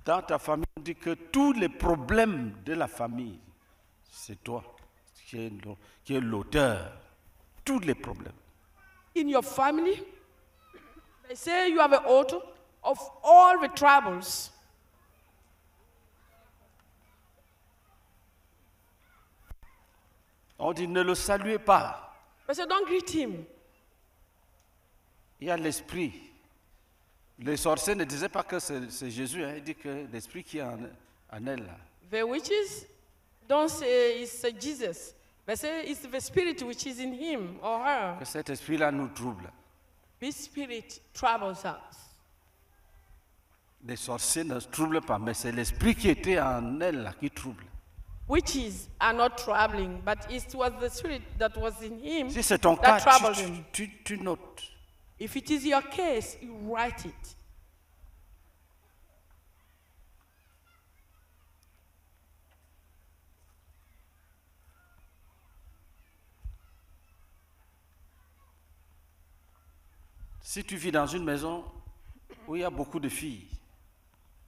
Dans ta famille, on dit que tous les problèmes de la famille, c'est toi qui es l'auteur. Tous les problèmes. In your family, they say you are the author of all the troubles. On dit ne le saluez pas. They say don't greet him. Il y a l'esprit. Les sorciers ne disaient pas que c'est Jésus, hein. Il dit que l'esprit qui est en elle. Là. The witches don't say it's Jesus. They say it's the spirit which is in him or her. Que cet esprit-là nous trouble. This spirit troubles us. Les sorciers ne troublent pas, mais c'est l'esprit qui était en elle là, qui trouble. Witches are not troubling, but it was the spirit that was in him Si c'est ton that cas, troubled him. tu notes. If it is your case, you write it. Si tu vis dans une maison où il y a beaucoup de filles,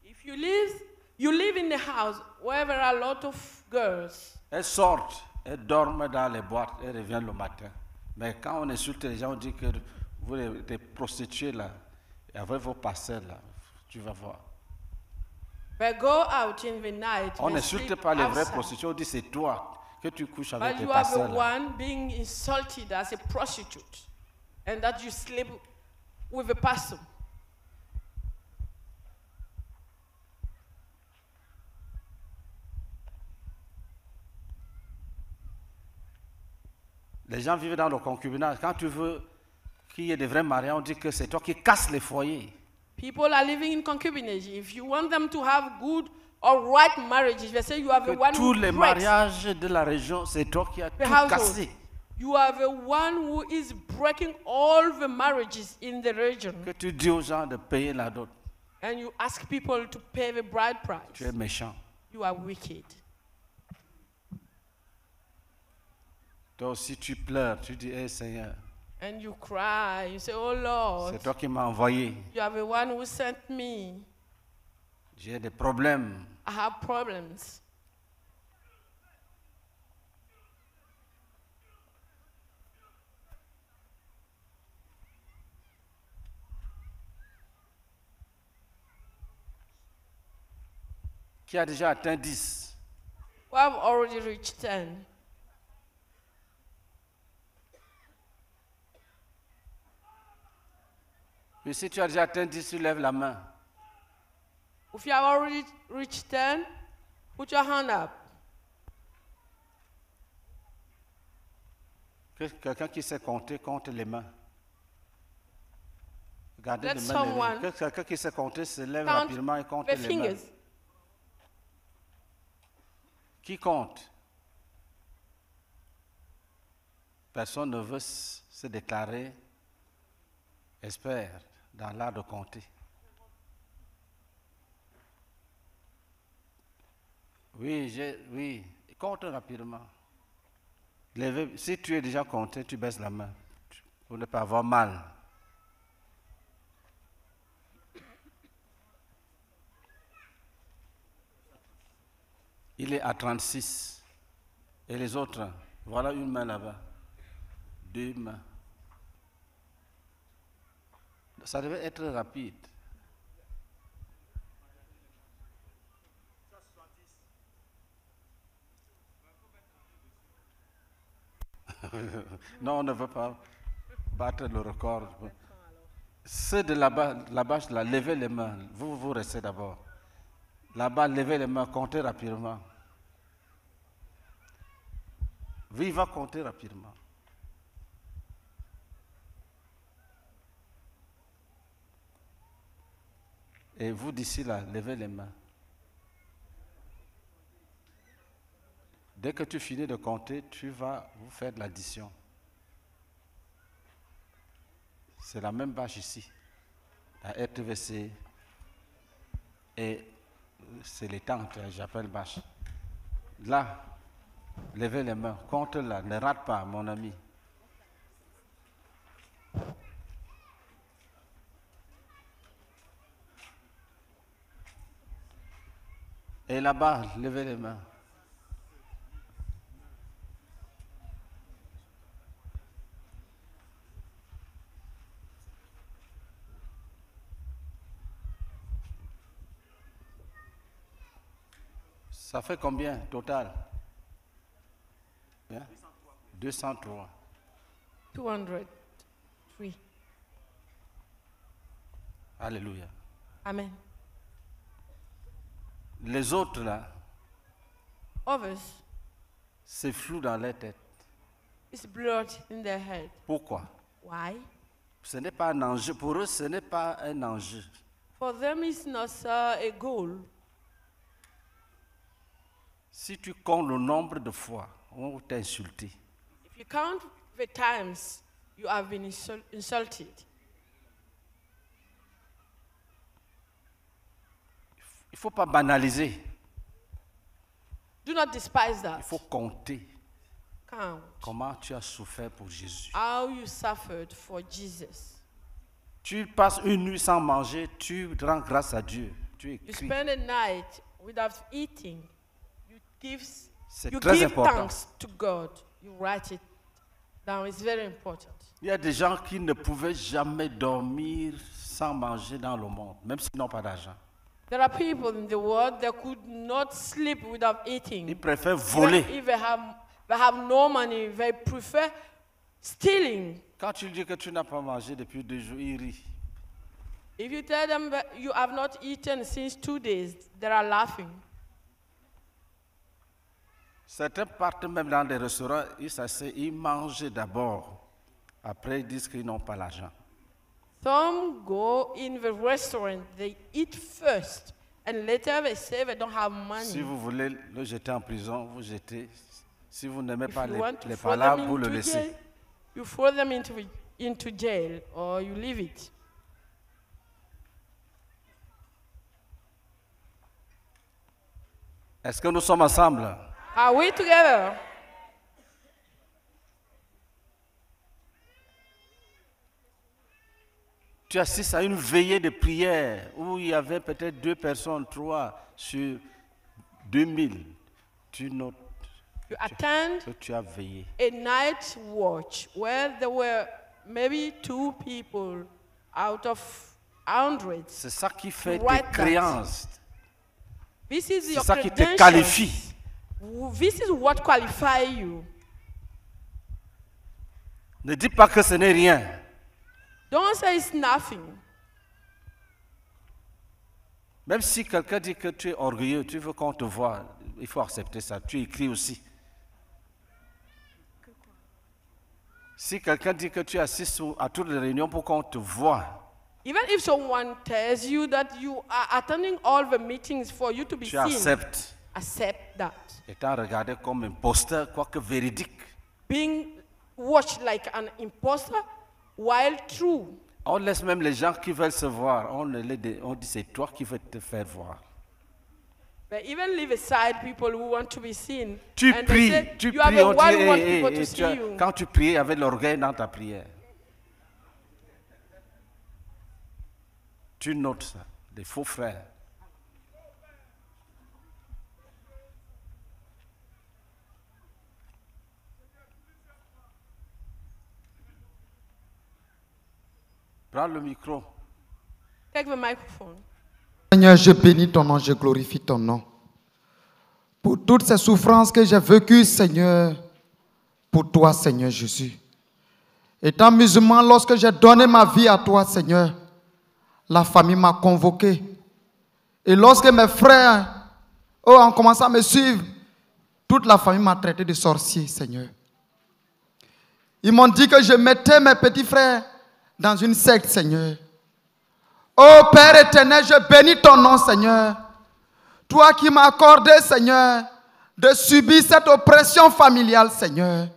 If you live in a house where there are a lot of girls. elles sortent, elles dorment dans les boîtes, elles reviennent le matin. Mais quand on insulte les gens, on dit que vous les prostituées là, et avec vos parcelles là, tu vas voir. They go out in the night. On they n'insulte sleep pas les vraies outside. prostituées, on dit c'est toi que tu couches avec But tes you are the parcelles. là. one being insulted as a prostitute, and that you sleep with a person. Les gens vivent dans le concubinage. Quand tu veux qu'il y ait des vrais mariages, on dit que c'est toi qui casses les foyers. People are living in concubinage. If you want them to have good or right marriages. They say you are the Que one tous who les breaks mariages de la région, c'est toi qui as the tout household. cassé. You are the one who is breaking all the marriages in the region. Que tu dis aux gens de payer la dot. And you ask people to pay the bride Tu price. es méchant. You are wicked. Toi aussi, tu pleures. Tu dis, hey, Seigneur, And you cry. You say, oh Lord, c'est toi qui m'as envoyé. you are the one who sent me. J'ai des problèmes. I have problems. Qui a déjà atteint 10? We have already reached 10. Mais si tu as déjà atteint 10, tu lèves la main. If you have already reached 10, put your hand up. Quelqu'un qui sait compter, compte les mains. Regardez Let les mains someone levées. Quelqu'un qui sait compter se lève count rapidement et compte the les mains. fingers. Qui compte? Personne ne veut se déclarer expert dans l'art de compter. Oui, compte rapidement. Si tu es déjà compté, tu baisses la main pour ne pas avoir mal. Il est à 36. Et les autres, voilà une main là-bas. 2 mains. Ça devait être rapide. Non, on ne veut pas battre le record. Ceux de là-bas, là, levez les mains. Vous restez d'abord. Là-bas, levez les mains, comptez rapidement. Oui, il va compter rapidement. Et vous d'ici là, levez les mains. Dès que tu finis de compter, tu vas vous faire de l'addition. C'est la même bâche ici, la RTVC, et c'est les tentes, j'appelle bâche. Là, levez les mains, compte là, ne rate pas, mon ami. Et là-bas, levez les mains. Ça fait combien total? Bien? 203. 203. Alléluia. Amen. Les autres là, Others, c'est flou dans leur tête. it's blurred in their head. Pourquoi? Why? Ce n'est pas un enjeu. Pour eux, ce n'est pas un enjeu. For them, it's not a goal. Si tu comptes le nombre de fois où on t'a insulté, If you count the times you have been insulted, il ne faut pas banaliser. do not despise Il that. faut compter Count comment tu as souffert pour Jésus. how you suffered for Jesus. Tu passes une nuit sans manger, tu rends grâce à Dieu. Tu You écris. spend a night without eating. C'est You très give important. thanks to God. You write it down. It's very important. Il y a des gens qui ne pouvaient jamais dormir sans manger dans le monde, même s'ils n'ont pas d'argent. There are people in the world that could not sleep without eating. Ils préfèrent voler. Even if they have no money, they prefer stealing. Quand tu dis que tu n'as pas mangé depuis 2 jours, ils rient. If you tell them that you have not eaten since 2 days, they are laughing. Certains partent même dans des restaurants, ils s'asseyent, ils mangent d'abord. Après, ils disent qu'ils n'ont pas l'argent. Some go in the restaurant, they eat first, And later they say they don't have money. Si vous voulez le jeter en prison, vous jetez. Si vous n'aimez If pas you les, want to les throw palabres, them vous le into laissez. jail, you throw them into jail or you leave it. Est-ce que nous sommes ensemble? Are we together? Tu assistes à une veillée de prière où il y avait peut-être 2 personnes, 3 sur 2000. Tu notes You attend que tu as veillé. a night watch where there were maybe 2 people out of hundreds. C'est ça qui fait Write tes that. créances. This is C'est your ça qui te credentials. qualifie. This is what qualifies you. Ne dis pas que ce n'est rien. Don't say it's nothing. Même si quelqu'un dit que tu es orgueilleux, tu veux qu'on te voie, il faut accepter ça. Tu écris aussi. Si quelqu'un dit que tu assistes à toutes les réunions pour qu'on te voie, Even if someone tells you that you are attending all the meetings for you to be tu seen, acceptes, accept that. étant regardé comme imposteur, quoique véridique. Being watched like an imposter while true. On laisse même les gens qui veulent se voir, on dit c'est toi qui veux te faire voir. But even leave aside people who want to be seen. Tu and they pries, say, tu you are pries, the on dit, one who wants hey, people hey, to hey, see you. quand tu pries avec l'orgueil dans ta prière, tu notes ça, des faux frères. Prends le micro. Take the microphone. Seigneur, je bénis ton nom, je glorifie ton nom. Pour toutes ces souffrances que j'ai vécues, Seigneur, pour toi, Seigneur Jésus. Étant musulman, lorsque j'ai donné ma vie à toi, Seigneur, la famille m'a convoqué. Et lorsque mes frères ont commencé à me suivre, toute la famille m'a traité de sorcier, Seigneur. Ils m'ont dit que je mettais mes petits frères dans une secte, Seigneur. Oh Père éternel, je bénis ton nom, Seigneur. Toi qui m'as accordé, Seigneur, de subir cette oppression familiale, Seigneur.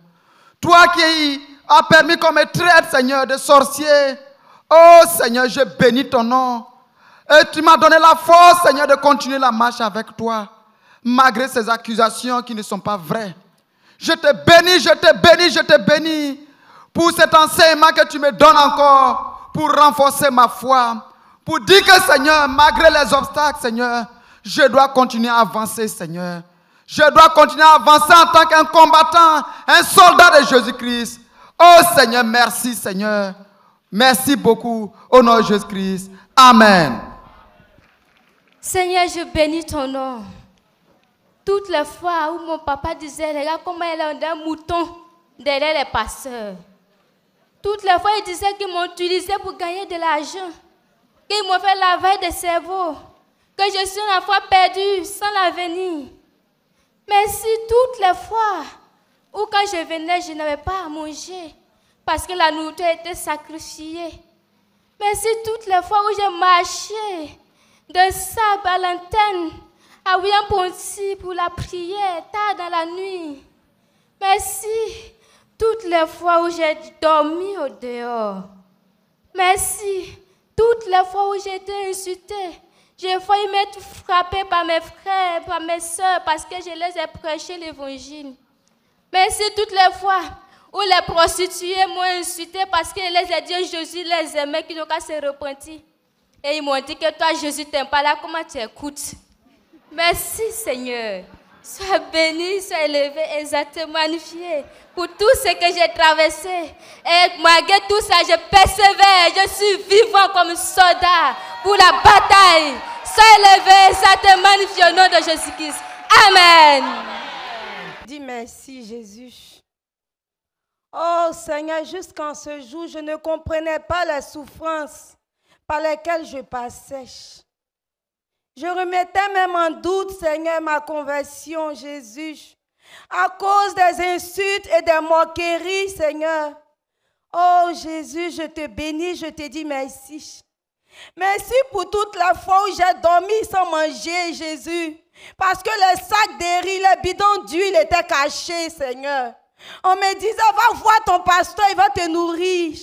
Toi qui as permis qu'on me traite, Seigneur, de sorcier. Oh Seigneur, je bénis ton nom. Et tu m'as donné la force, Seigneur, de continuer la marche avec toi, malgré ces accusations qui ne sont pas vraies. Je te bénis, je te bénis, je te bénis pour cet enseignement que tu me donnes encore, pour renforcer ma foi, pour dire que, Seigneur, malgré les obstacles, Seigneur, je dois continuer à avancer, Seigneur. Je dois continuer à avancer en tant qu'un combattant, un soldat de Jésus-Christ. Oh Seigneur, merci, Seigneur. Merci beaucoup, au nom de Jésus-Christ. Amen. Seigneur, je bénis ton nom. Toutes les fois où mon papa disait, regarde comment elle est un mouton derrière les pasteurs. Toutes les fois, il disait qu'ils m'ont utilisé pour gagner de l'argent. Qu'ils m'ont fait laver de cerveau. Que je suis une fois perdue, sans l'avenir. Merci toutes les fois où quand je venais, je n'avais pas à manger. Parce que la nourriture était sacrifiée. Merci toutes les fois où j'ai marché de sable à l'antenne, à William-Ponty pour la prière, tard dans la nuit. Merci toutes les fois où j'ai dormi au dehors. Merci toutes les fois où j'ai été insultée. J'ai failli m'être frappée par mes frères, par mes soeurs, parce que je les ai prêché l'évangile. Merci toutes les fois où les prostituées m'ont insulté parce que je les ai dit Jésus les aimait, qu'ils n'ont qu'à se repentir. Et ils m'ont dit que toi, Jésus t'aime pas là, comment tu écoutes? Merci Seigneur. Sois béni, sois élevé, exalté, magnifié pour tout ce que j'ai traversé. Et malgré tout ça, je persévère, je suis vivant comme soldat pour la bataille. Sois élevé, exalté, magnifié au nom de Jésus-Christ. Amen. Dis merci Jésus. Oh Seigneur, jusqu'en ce jour, je ne comprenais pas les souffrances par lesquelles je passais. Je remettais même en doute, Seigneur, ma conversion, Jésus, à cause des insultes et des moqueries, Seigneur. Oh Jésus, je te bénis, je te dis merci. Merci pour toute la fois où j'ai dormi sans manger, Jésus. Parce que le sac de riz, le bidon d'huile était caché, Seigneur. On me disait, va voir ton pasteur, il va te nourrir.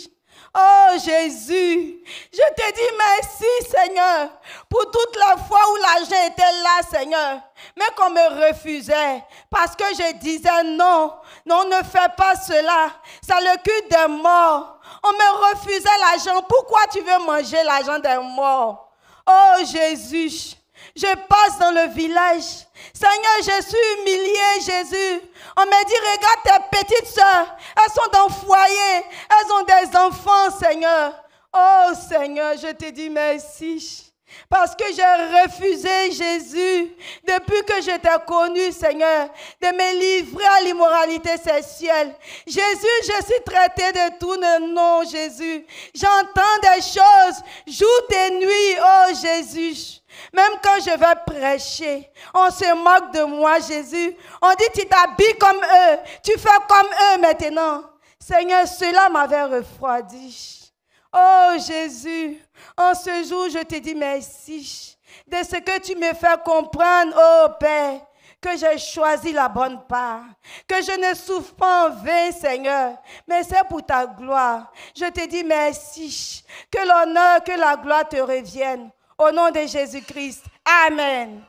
Oh Jésus, je te dis merci, Seigneur, pour toute la fois où l'argent était là, Seigneur, mais qu'on me refusait parce que je disais non, non, ne fais pas cela, ça le culte des morts. On me refusait l'argent. Pourquoi tu veux manger l'argent des morts? Oh Jésus, je passe dans le village. Seigneur, je suis humiliée, Jésus. On me dit, regarde tes petites soeurs. Elles sont dans le foyer. Elles ont des enfants, Seigneur. Oh, Seigneur, je te dis merci. Parce que j'ai refusé, Jésus, depuis que je t'ai connu, Seigneur, de me livrer à l'immoralité sexuelle. Jésus, je suis traité de tout non, Jésus. J'entends des choses, jour et nuit, oh Jésus. Même quand je vais prêcher, on se moque de moi, Jésus. On dit, tu t'habilles comme eux, tu fais comme eux maintenant. Seigneur, cela m'avait refroidi. Oh Jésus, en ce jour, je te dis merci de ce que tu me fais comprendre, oh Père, que j'ai choisi la bonne part, que je ne souffre pas en vain, Seigneur, mais c'est pour ta gloire. Je te dis merci, que l'honneur, que la gloire te revienne. Au nom de Jésus-Christ. Amen.